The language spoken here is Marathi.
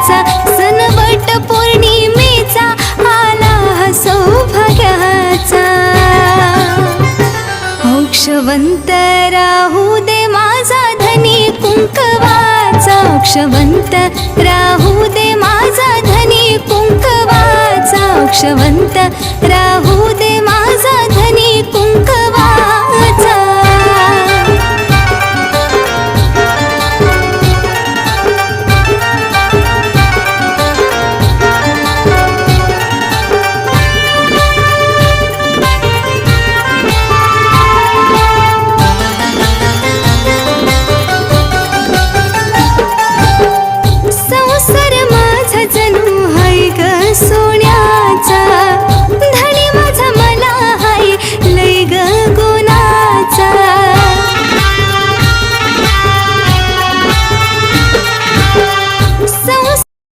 सौभाग्याचा सण वट पौर्णिमेचा आला हा सौभाग्याचा। औक्षवंत राहू दे माझा धनी कुंकवाचा, औक्षवंत राहू दे माझा धनी कुंकवाचा, औक्षवंत